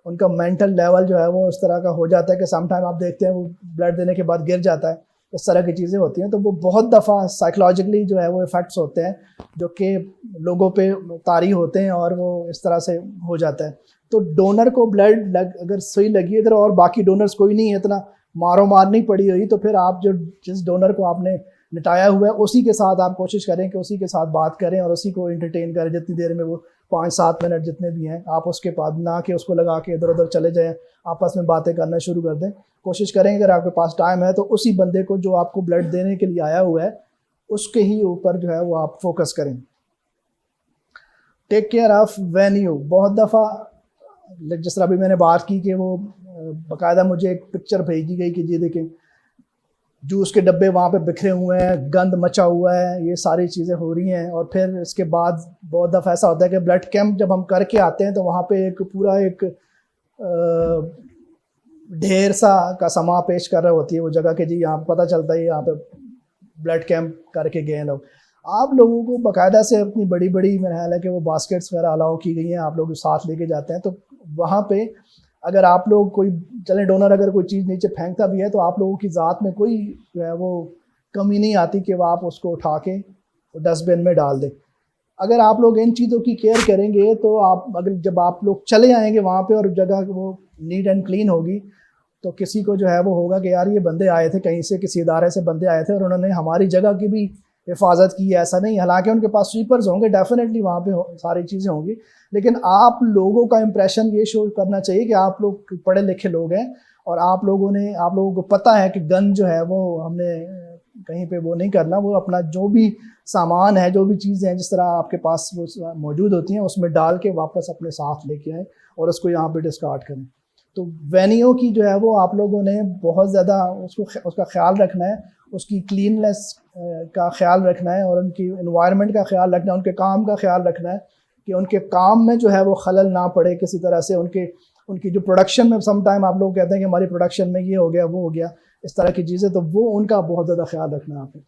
उनका मेंटल लेवल जो है वो इस तरह का हो जाता है कि सम टाइम आप देखते हैं वो ब्लड देने के बाद गिर जाता है। इस तरह की चीज़ें होती हैं। तो वो बहुत दफ़ा साइकोलॉजिकली जो है वो इफ़ेक्ट्स होते हैं जो कि लोगों पे तारी होते हैं और वो इस तरह से हो जाता है। तो डोनर को ब्लड अगर सुई लगी अगर और बाकी डोनर्स कोई नहीं है, इतना मारो मार नहीं पड़ी हुई, तो फिर आप जिस डोनर को आपने निटाया हुआ है उसी के साथ आप कोशिश करें कि उसी के साथ बात करें और उसी को एंटरटेन करें। जितनी देर में वो 5-7 मिनट जितने भी हैं, आप उसके बाद ना कि उसको लगा के इधर उधर चले जाएं, आपस में बातें करना शुरू कर दें। कोशिश करें अगर आपके पास टाइम है तो उसी बंदे को जो आपको ब्लड देने के लिए आया हुआ है उसके ही ऊपर जो है वो आप फोकस करें। Take care of venue. बहुत दफ़ा जिस तरह अभी मैंने बात की कि वो बाकायदा मुझे एक पिक्चर भेजी गई कि ये देखें जूस के डब्बे वहाँ पे बिखरे हुए हैं, गंद मचा हुआ है, ये सारी चीज़ें हो रही हैं। और फिर इसके बाद बहुत दफ़ा ऐसा होता है कि ब्लड कैंप जब हम करके आते हैं तो वहाँ पे एक पूरा एक ढेर सा का समा पेश कर रही होती है वो जगह के, जी यहाँ पता चलता है यहाँ पे ब्लड कैंप करके गए लोग। आप लोगों को बाकायदा से अपनी बड़ी बड़ी, मेरा ख्याल है कि वो बास्केट्स वगैरह अलाउ की गई हैं, आप लोग साथ लेके जाते हैं। तो वहाँ पे अगर आप लोग कोई चले डोनर अगर कोई चीज़ नीचे फेंकता भी है तो आप लोगों की ज़ात में कोई जो है वो कमी नहीं आती कि आप उसको उठा के डस्टबिन में डाल दें। अगर आप लोग इन चीज़ों की केयर करेंगे तो आप अगर जब आप लोग चले आएंगे वहाँ पे और जगह वो नीट एंड क्लीन होगी तो किसी को जो है वो होगा कि यार ये बंदे आए थे कहीं से, किसी इदारे से बंदे आए थे और उन्होंने हमारी जगह की भी हिफाजत की है। ऐसा नहीं, हालांकि उनके पास स्वीपर्स होंगे, डेफिनेटली वहाँ पे सारी चीज़ें होंगी, लेकिन आप लोगों का इंप्रेशन ये शो करना चाहिए कि आप लोग पढ़े लिखे लोग हैं और आप लोगों को पता है कि गन जो है वो हमने कहीं पे वो नहीं करना, वो अपना जो भी सामान है, जो भी चीज़ें हैं जिस तरह आपके पास वो मौजूद होती हैं उसमें डाल के वापस अपने साथ लेके आए और उसको यहाँ पे डिस्कार्ड करें। तो वेन्यू की जो है वो आप लोगों ने बहुत ज़्यादा उसका ख्याल रखना है, उसकी क्लीननेस का ख्याल रखना है और उनकी इन्वायरमेंट का ख्याल रखना है, उनके काम का ख्याल रखना है कि उनके काम में जो है वो खलल ना पड़े किसी तरह से। उनकी जो प्रोडक्शन में सम टाइम आप लोग कहते हैं कि हमारी प्रोडक्शन में ये हो गया वो हो गया, इस तरह की चीज़ें, तो वो उनका बहुत ज़्यादा ख्याल रखना है आपने।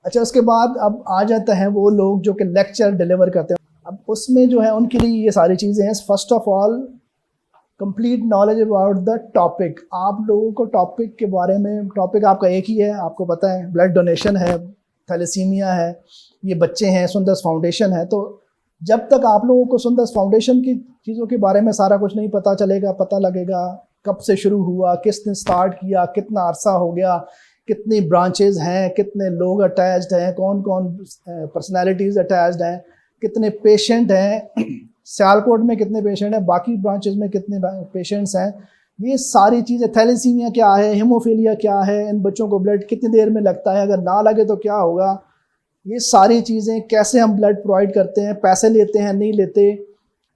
अच्छा, उसके बाद अब आ जाता है वो लोग जो कि लेक्चर डिलीवर करते हैं। अब उसमें जो है उनके लिए ये सारी चीज़ें हैं। First of all complete knowledge about the topic. आप लोगों को टॉपिक के बारे में, टॉपिक आपका एक ही है, आपको पता है ब्लड डोनेशन है, थैलेसीमिया है, ये बच्चे हैं, सुंदर्स फाउंडेशन है। तो जब तक आप लोगों को सुंदर्स फाउंडेशन की चीज़ों के बारे में सारा कुछ नहीं पता चलेगा, पता लगेगा कब से शुरू हुआ, किसने स्टार्ट किया, कितना अरसा हो गया, कितनी ब्रांचेज हैं, कितने लोग अटैच्ड हैं, कौन कौन पर्सनैलिटीज़ अटैच्ड हैं, कितने पेशेंट हैं, सियालकोट में कितने पेशेंट हैं, बाकी ब्रांचेस में कितने पेशेंट्स हैं, ये सारी चीज़ें, थैलेसीमिया क्या है, हेमोफीलिया क्या है, इन बच्चों को ब्लड कितनी देर में लगता है, अगर ना लगे तो क्या होगा, ये सारी चीज़ें, कैसे हम ब्लड प्रोवाइड करते हैं, पैसे लेते हैं नहीं लेते।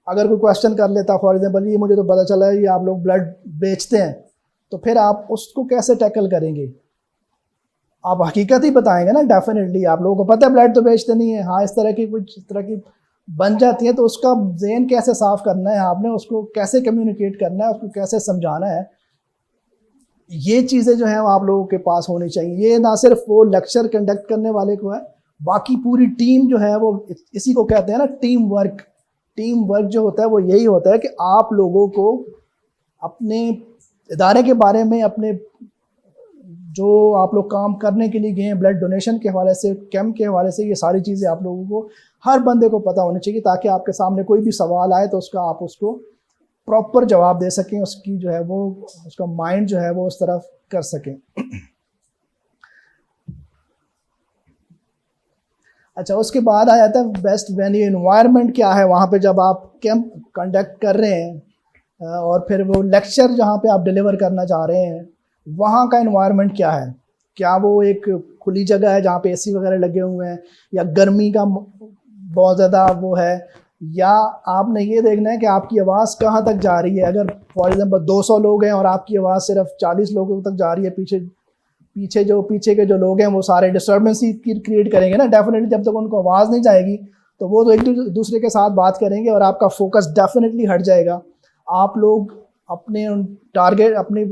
अगर कोई क्वेश्चन कर लेता फॉर एग्जाम्पल, ये मुझे तो पता चला है ये आप लोग ब्लड बेचते हैं, तो फिर आप उसको कैसे टैकल करेंगे? आप हकीकत ही बताएंगे ना, डेफिनेटली। आप लोगों को पता है ब्लड तो बेचते नहीं है, हाँ इस तरह की कुछ इस तरह की बन जाती है, तो उसका ज़हन कैसे साफ़ करना है आपने, उसको कैसे कम्युनिकेट करना है, उसको कैसे समझाना है, ये चीज़ें जो हैं वो आप लोगों के पास होनी चाहिए। ये ना सिर्फ वो लेक्चर कंडक्ट करने वाले को है, बाकी पूरी टीम जो है वो, इसी को कहते हैं ना टीम वर्क। टीम वर्क जो होता है वो यही होता है कि आप लोगों को अपने इदारे के बारे में, अपने जो आप लोग काम करने के लिए गए हैं ब्लड डोनेशन के हवाले से, कैंप के हवाले से, ये सारी चीज़ें आप लोगों को, हर बंदे को पता होनी चाहिए, ताकि आपके सामने कोई भी सवाल आए तो उसका आप उसको प्रॉपर जवाब दे सकें, उसकी जो है वो, उसका माइंड जो है वो उस तरफ कर सकें। अच्छा, उसके बाद आ जाता है बेस्ट वेन्यू। एनवायरनमेंट क्या है वहाँ पे जब आप कैंप कंडक्ट कर रहे हैं और फिर वो लेक्चर जहाँ पे आप डिलीवर करना चाह रहे हैं, वहाँ का एनवायरनमेंट क्या है? क्या वो एक खुली जगह है जहाँ पे एसी वगैरह लगे हुए हैं, या गर्मी का बहुत ज़्यादा वो है, या आपने ये देखना है कि आपकी आवाज़ कहाँ तक जा रही है। अगर फॉर एग्जांपल 200 लोग हैं और आपकी आवाज़ सिर्फ 40 लोगों तक जा रही है, पीछे के जो लोग हैं वो सारे डिस्टर्बेंस ही क्रिएट करेंगे ना, डेफिनेटली। जब तक उनको आवाज़ नहीं जाएगी तो वो तो एक दूसरे के साथ बात करेंगे और आपका फोकस डेफिनेटली हट जाएगा। आप लोग अपने टारगेट, अपनी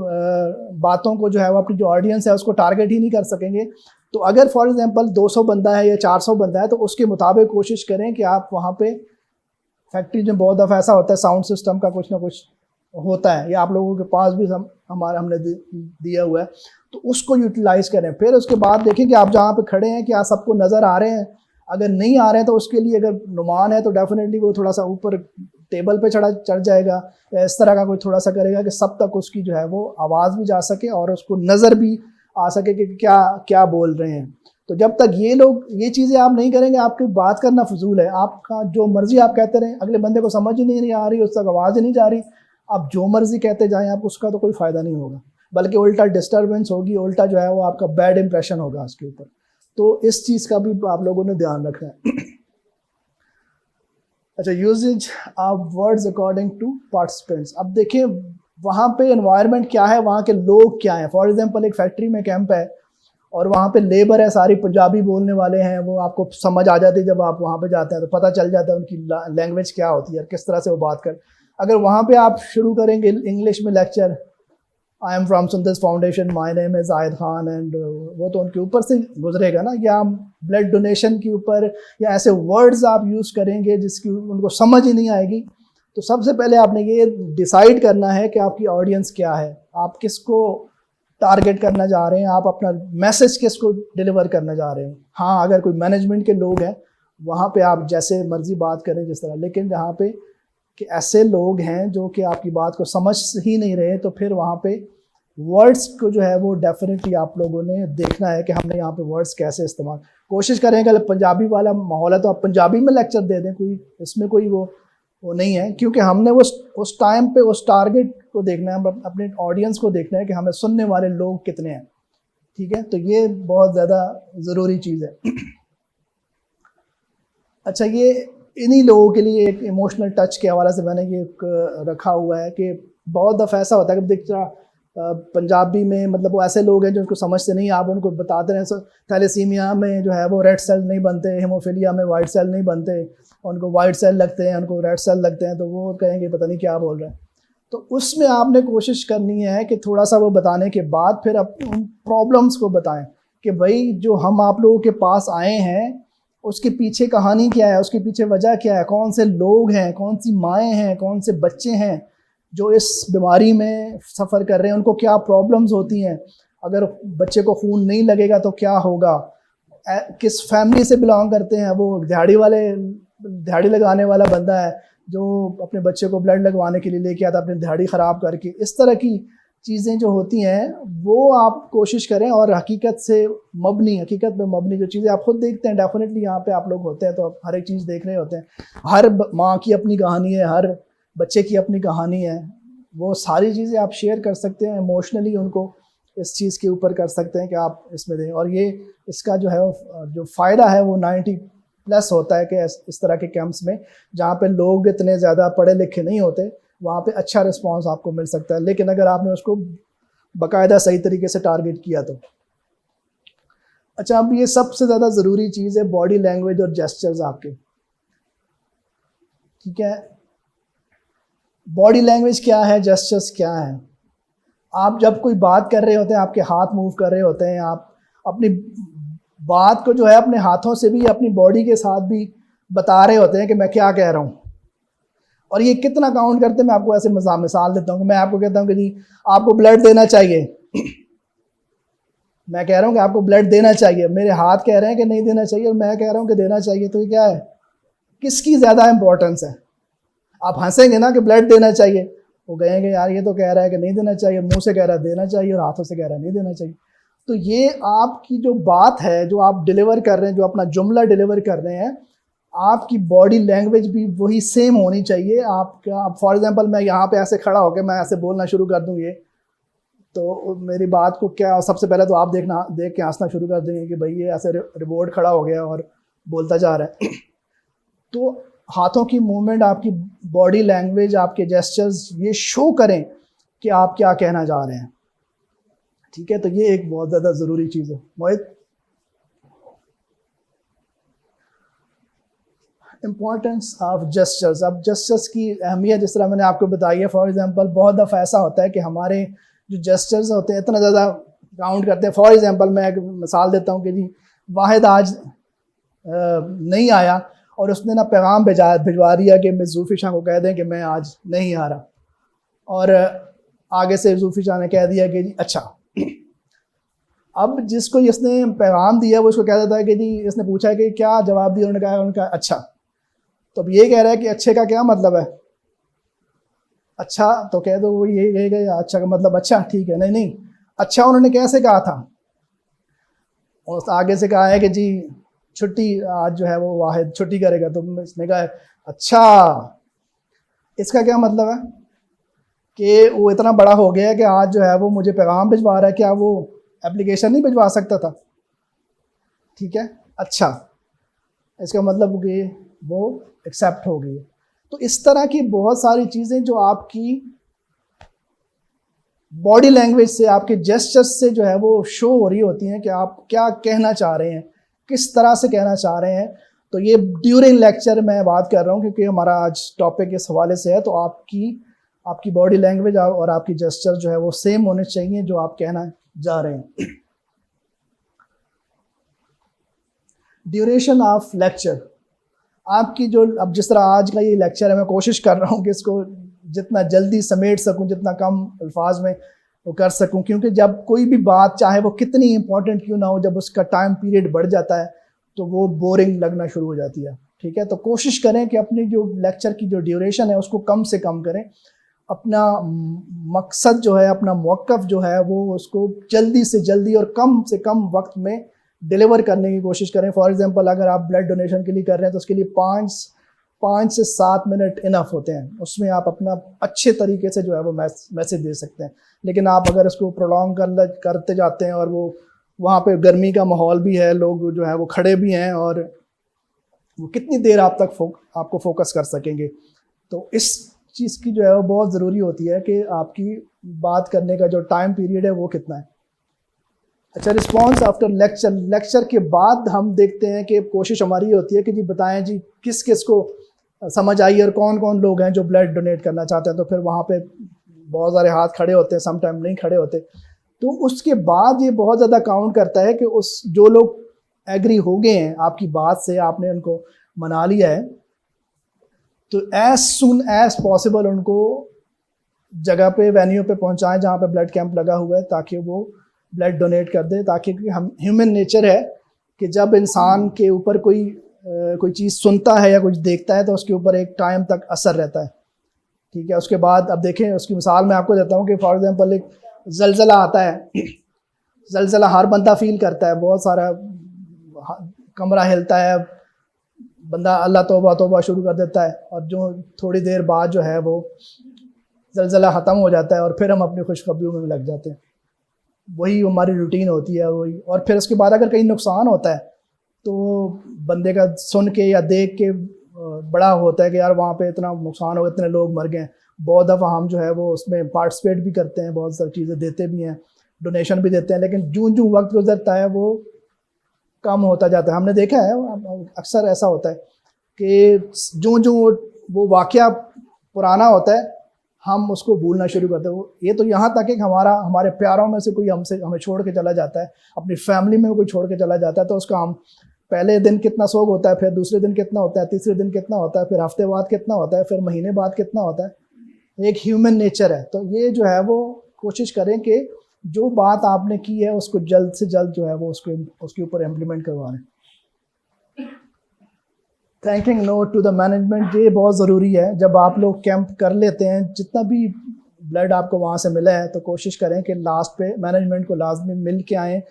बातों को जो है वो, अपनी जो ऑडियंस है उसको टारगेट ही नहीं कर सकेंगे। तो अगर फॉर एग्जांपल 200 बंदा है या 400 बंदा है तो उसके मुताबिक कोशिश करें कि आप वहाँ पे, फैक्ट्री में बहुत दफ़ा ऐसा होता है साउंड सिस्टम का कुछ ना कुछ होता है, या आप लोगों के पास भी हमने दिया हुआ है, तो उसको यूटिलाइज़ करें। फिर उसके बाद देखें कि आप जहाँ पे खड़े हैं क्या सबको नज़र आ रहे हैं। अगर नहीं आ रहे हैं तो उसके लिए, अगर नुमान है तो डेफिनेटली वो थोड़ा सा ऊपर टेबल पे चढ़ जाएगा, या इस तरह का कोई थोड़ा सा करेगा कि सब तक उसकी जो है वो आवाज़ भी जा सके और उसको नज़र भी आ सके कि क्या क्या बोल रहे हैं। तो जब तक ये चीज़ें आप नहीं करेंगे, आपकी बात करना फजूल है। आपका जो मर्ज़ी आप कहते रहें, अगले बंदे को समझ ही नहीं आ रही, उस तक आवाज़ ही नहीं जा रही, आप जो मर्ज़ी कहते जाएँ, आप उसका तो कोई फ़ायदा नहीं होगा। बल्कि उल्टा डिस्टर्बेंस होगी, उल्टा जो है वो आपका बैड इंप्रेशन होगा उसके ऊपर। तो इस चीज़ का भी आप लोगों ने ध्यान रखना है। अच्छा, usages of words according to participants. अब देखिए वहाँ पे एनवायरनमेंट क्या है, वहाँ के लोग क्या हैं। फॉर एग्जांपल एक फैक्ट्री में कैंप है और वहाँ पे लेबर है, सारी पंजाबी बोलने वाले हैं, वो आपको समझ आ जाती है जब आप वहाँ पे जाते हैं तो पता चल जाता है उनकी लैंग्वेज क्या होती है, किस तरह से वो बात कर। अगर वहाँ पे आप शुरू करेंगे इंग्लिश में lecture, I am from Sunders Foundation, my name is Ayad Khan and वो तो उनके ऊपर से गुजरेगा ना, या ब्लड डोनेशन के ऊपर या ऐसे वर्ड्स आप यूज़ करेंगे जिसकी उनको समझ ही नहीं आएगी। तो सबसे पहले आपने ये डिसाइड करना है कि आपकी ऑडियंस क्या है, आप किसको टारगेट करना जा रहे हैं, आप अपना मैसेज किसको डिलीवर करना जा रहे हैं। हाँ, अगर कोई मैनेजमेंट के लोग हैं वहाँ पे आप जैसे मर्जी बात करें जिस तरह, लेकिन जहाँ पे कि ऐसे लोग हैं जो कि आपकी बात को समझ ही नहीं रहे, तो फिर वहाँ पे वर्ड्स को जो है वो डेफिनेटली आप लोगों ने देखना है कि हमने यहाँ पे वर्ड्स कैसे इस्तेमाल। कोशिश करेंगे, अगर पंजाबी वाला माहौल है तो आप पंजाबी में लेक्चर दे दें, कोई इसमें कोई वो नहीं है, क्योंकि हमने उस टाइम पे उस टारगेट को देखना है, अपने ऑडियंस को देखना है कि हमें सुनने वाले लोग कितने हैं। ठीक है, तो ये बहुत ज़्यादा ज़रूरी चीज़ है। अच्छा, ये इन्हीं लोगों के लिए एक इमोशनल टच के हवाले से मैंने ये रखा हुआ है कि बहुत दफ़ा ऐसा होता है कि देख पंजाबी में मतलब वो ऐसे लोग हैं जो उनको समझते नहीं, आप उनको बताते रहे थैलेसीमिया में जो है वो रेड सेल नहीं बनते, हेमोफीलिया में वाइट सेल नहीं बनते, उनको वाइट सेल लगते हैं, उनको रेड सेल लगते हैं, तो वो कहेंगे पता नहीं क्या बोल रहे हैं। तो उसमें आपने कोशिश करनी है कि थोड़ा सा वो बताने के बाद फिर आप उन प्रॉब्लम्स को बताएं कि भाई जो हम आप लोगों के पास आए हैं उसके पीछे कहानी क्या है, उसके पीछे वजह क्या है, कौन से लोग हैं, कौन सी माएँ हैं, कौन से बच्चे हैं जो इस बीमारी में सफ़र कर रहे हैं, उनको क्या प्रॉब्लम्स होती हैं, अगर बच्चे को खून नहीं लगेगा तो क्या होगा, किस फैमिली से बिलोंग करते हैं, वो दिहाड़ी लगाने वाला बंदा है जो अपने बच्चे को ब्लड लगवाने के लिए लेके आता अपनी दिहाड़ी ख़राब करके। इस तरह की चीज़ें जो होती हैं वो आप कोशिश करें, और हकीकत में मबनी जो चीज़ें आप खुद देखते हैं, डेफिनेटली यहाँ पे आप लोग होते हैं तो आप हर एक चीज़ देख रहे होते हैं। हर माँ की अपनी कहानी है, हर बच्चे की अपनी कहानी है, वो सारी चीज़ें आप शेयर कर सकते हैं, इमोशनली उनको इस चीज़ के ऊपर कर सकते हैं कि आप इसमें दें। और ये इसका जो है जो फ़ायदा है वो 90+ होता है कि इस तरह के कैंप्स में जहाँ पे लोग इतने ज़्यादा पढ़े लिखे नहीं होते वहाँ पे अच्छा रिस्पांस आपको मिल सकता है, लेकिन अगर आपने उसको बाकायदा सही तरीके से टारगेट किया तो। अच्छा, अब ये सबसे ज़्यादा ज़रूरी चीज़ है बॉडी लैंग्वेज और जेस्चर्स आपके। ठीक है, बॉडी लैंग्वेज क्या है, जेस्चर्स क्या है। आप जब कोई बात कर रहे होते हैं, आपके हाथ मूव कर रहे होते हैं, आप अपनी बात को जो है अपने हाथों से भी अपनी बॉडी के साथ भी बता रहे होते हैं कि मैं क्या कह रहा हूँ। और ये कितना काउंट करते हैं, मैं आपको ऐसे मिसाल देता हूँ कि मैं आपको कहता हूँ कि जी आपको ब्लड देना चाहिए, मैं कह रहा हूँ कि आपको ब्लड देना चाहिए, मेरे हाथ कह रहे हैं कि नहीं देना चाहिए और मैं कह रहा हूँ कि देना चाहिए, तो ये क्या है, किसकी ज़्यादा इंपॉर्टेंस है। आप हंसेंगे ना कि ब्लड देना चाहिए, वो कहेंगे यार ये तो कह रहा है कि नहीं देना चाहिए, मुंह से कह रहा है देना चाहिए और हाथों से कह रहा है नहीं देना चाहिए। तो ये आपकी जो बात है, जो आप डिलीवर कर रहे हैं, जो अपना जुमला डिलीवर कर रहे हैं, आपकी बॉडी लैंग्वेज भी वही सेम होनी चाहिए। आपका फॉर एग्जांपल मैं यहाँ पे ऐसे खड़ा होकर मैं ऐसे बोलना शुरू कर दूँ ये, तो मेरी बात को क्या सबसे पहले तो आप देख के हंसना शुरू कर देंगे कि भाई ये ऐसे रिबोर्ड खड़ा हो गया और बोलता जा रहा है। तो हाथों की मूवमेंट, आपकी बॉडी लैंग्वेज, आपके जेस्चर्स ये शो करें कि आप क्या कहना चाह रहे हैं। ठीक है, तो ये एक बहुत ज़्यादा ज़रूरी चीज़ है। मोहित, इम्पॉर्टेंस ऑफ जेस्चर्स। अब जेस्चर्स की अहमियत जिस तरह मैंने आपको बताई है, फॉर एग्जांपल बहुत दफ़ा ऐसा होता है कि हमारे जो जेस्चर्स होते हैं इतना ज़्यादा काउंट करते हैं। फॉर एग्जांपल मैं एक मिसाल देता हूँ कि जी वाहिद आज नहीं आया और उसने ना पैगाम भिजवा दिया कि मैं ज़ूफ़ी शाह को कह दें कि मैं आज नहीं आ रहा, और आगे से ज़ूफ़ी शाह ने कह दिया कि जी अच्छा। अब जिसको इसने पैगाम दिया वो इसको कह देता है कि जी इसने पूछा कि क्या जवाब दिया, उन्होंने कहा अच्छा। तो अब ये कह रहा है कि अच्छे का क्या मतलब है, अच्छा तो कह दो वो यही कहेगा अच्छा का मतलब अच्छा, ठीक है। नहीं नहीं, अच्छा उन्होंने कैसे कहा था, और आगे से कहा है कि जी छुट्टी आज जो है वो वाहिद छुट्टी करेगा, तो इसने कहा अच्छा इसका क्या मतलब है कि वो इतना बड़ा हो गया है कि आज जो है वो मुझे पैगाम भिजवा रहा है, क्या वो एप्लीकेशन नहीं भिजवा सकता था? ठीक है, अच्छा, इसका मतलब कि वो एक्सेप्ट हो गई। तो इस तरह की बहुत सारी चीज़ें जो आपकी बॉडी लैंग्वेज से, आपके जेस्चर्स से जो है वो शो हो रही होती हैं कि आप क्या कहना चाह रहे हैं, किस तरह से कहना चाह रहे हैं। तो ये ड्यूरिंग लेक्चर मैं बात कर रहा हूँ क्योंकि हमारा आज टॉपिक इस हवाले से है। तो आपकी बॉडी लैंग्वेज और आपकी जेस्चर जो है वो सेम होने चाहिए जो आप कहना जा रहे हैं। ड्यूरेशन ऑफ लेक्चर, आपकी जो, अब जिस तरह आज का ये लेक्चर है, मैं कोशिश कर रहा हूँ कि इसको जितना जल्दी समेट सकूं, जितना कम अल्फाज में वो कर सकूं, क्योंकि जब कोई भी बात, चाहे वो कितनी इंपॉर्टेंट क्यों ना हो, जब उसका टाइम पीरियड बढ़ जाता है तो वो बोरिंग लगना शुरू हो जाती है। ठीक है, तो कोशिश करें कि अपनी जो लेक्चर की जो ड्यूरेशन है उसको कम से कम करें। अपना मकसद जो है, अपना मौक़िफ़ जो है, वो उसको जल्दी से जल्दी और कम से कम वक्त में डिलीवर करने की कोशिश करें। फॉर एग्जांपल, अगर आप ब्लड डोनेशन के लिए कर रहे हैं तो उसके लिए 5 से 7 मिनट इनफ होते हैं, उसमें आप अपना अच्छे तरीके से जो है वो मैसेज दे सकते हैं। लेकिन आप अगर इसको प्रोलॉन्ग करते जाते हैं, और वो वहाँ पे गर्मी का माहौल भी है, लोग जो है वो खड़े भी हैं, और वो कितनी देर आप तक आपको फोकस कर सकेंगे। तो इस चीज़ की जो है वो बहुत ज़रूरी होती है कि आपकी बात करने का जो टाइम पीरियड है वो कितना है। अच्छा, रिस्पॉन्स आफ्टर लेक्चर, लेक्चर के बाद हम देखते हैं कि कोशिश हमारी होती है कि जी बताएं जी किस किस को समझ आई और कौन कौन लोग हैं जो ब्लड डोनेट करना चाहते हैं। तो फिर वहाँ पे बहुत सारे हाथ खड़े होते हैं, समटाइम नहीं खड़े होते। तो उसके बाद ये बहुत ज़्यादा काउंट करता है कि उस जो लोग एग्री हो गए हैं आपकी बात से, आपने उनको मना लिया है, तो एज सुन एज पॉसिबल उनको जगह पे, वेन्यू पे पहुँचाएँ जहाँ पे ब्लड कैंप लगा हुआ है, ताकि वो ब्लड डोनेट कर दे। ताकि हम, ह्यूमन नेचर है कि जब इंसान के ऊपर कोई चीज़ सुनता है या कुछ देखता है तो उसके ऊपर एक टाइम तक असर रहता है। ठीक है, उसके बाद अब देखें, उसकी मिसाल मैं आपको देता हूँ कि फॉर एग्जांपल एक ज़लज़ला आता है, ज़लज़ला हर बंदा फील करता है, बहुत सारा कमरा हिलता है, बंदा अल्लाह तौबा तौबा शुरू कर देता है, और जो थोड़ी देर बाद जो है वो ज़लज़ला ख़त्म हो जाता है और फिर हम अपनी खुशखबरियों में लग जाते हैं। वही हमारी रूटीन होती है वही। और फिर उसके बाद अगर कहीं नुकसान होता है तो बंदे का सुन के या देख के बड़ा होता है कि यार वहाँ पे इतना नुकसान हो, इतने लोग मर गए। बहुत दफ़ा हम जो है वो उसमें पार्टिसिपेट भी करते हैं, बहुत सारी चीज़ें देते भी हैं, डोनेशन भी देते हैं, लेकिन जूं जूं वक्त गुजरता है वो कम होता जाता है। हमने देखा है अक्सर ऐसा होता है कि जूं जूं वो वाक़या पुराना होता है, हम उसको भूलना शुरू करते हैं। ये तो यहाँ तक कि हमारे प्यारों में से कोई हमें छोड़ के चला जाता है, अपनी फैमिली में कोई छोड़ के चला जाता है, तो उसका हम पहले दिन कितना शोक होता है, फिर दूसरे दिन कितना होता है, तीसरे दिन कितना होता है, फिर हफ्ते बाद कितना होता है, फिर महीने बाद कितना होता है। एक ह्यूमन नेचर है। तो ये जो है वो कोशिश करें कि जो बात आपने की है उसको जल्द से जल्द जो है वो उसके ऊपर इम्प्लीमेंट करवा लें। Thanking note to the management, ये बहुत ज़रूरी है। जब आप लोग कैंप कर लेते हैं, जितना भी ब्लड आपको वहाँ से मिला है, तो कोशिश करें कि लास्ट पे मैनेजमेंट को लाजमी मिल के आएँ,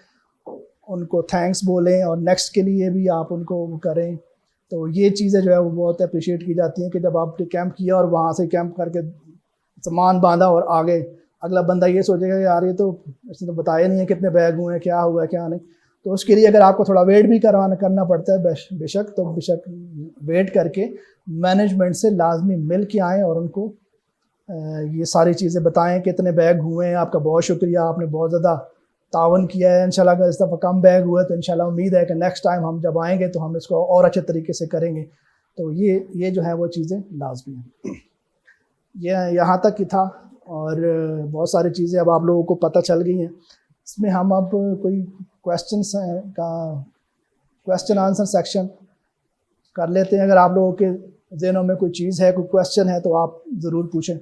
उनको थैंक्स बोलें, और नेक्स्ट के लिए भी आप उनको करें। तो ये चीज़ें जो है वो बहुत अप्रिशिएट की जाती हैं कि जब आपने कैंप किया और वहाँ से कैंप करके सामान बांधा और आगे, अगला बंदा ये सोचेगा यार ये तो इसने तो बताया नहीं है कितने बैग हुए हैं, क्या हुआ है क्या नहीं। तो उसके लिए अगर आपको थोड़ा वेट भी करना पड़ता है बेशक, तो बेशक वेट करके मैनेजमेंट से लाजमी मिल के आएँ और उनको ये सारी चीज़ें बताएं कि इतने बैग हुए हैं, आपका बहुत शुक्रिया, आपने बहुत ज़्यादा तावन किया है। इंशाल्लाह अगर इस दफ़ा कम बैग हुए तो इंशाल्लाह उम्मीद है कि नेक्स्ट टाइम हम जब आएंगे तो हम इसको और अच्छे तरीके से करेंगे। तो ये जो है वो चीज़ें लाजमी हैं। ये यहाँ तक ही था, और बहुत सारी चीज़ें अब आप लोगों को पता चल गई हैं। इसमें हम अब कोई क्वेश्चन आंसर सेक्शन कर लेते हैं। अगर आप लोगों के ज़हनों में कोई चीज़ है, कोई क्वेश्चन है, तो आप ज़रूर पूछें।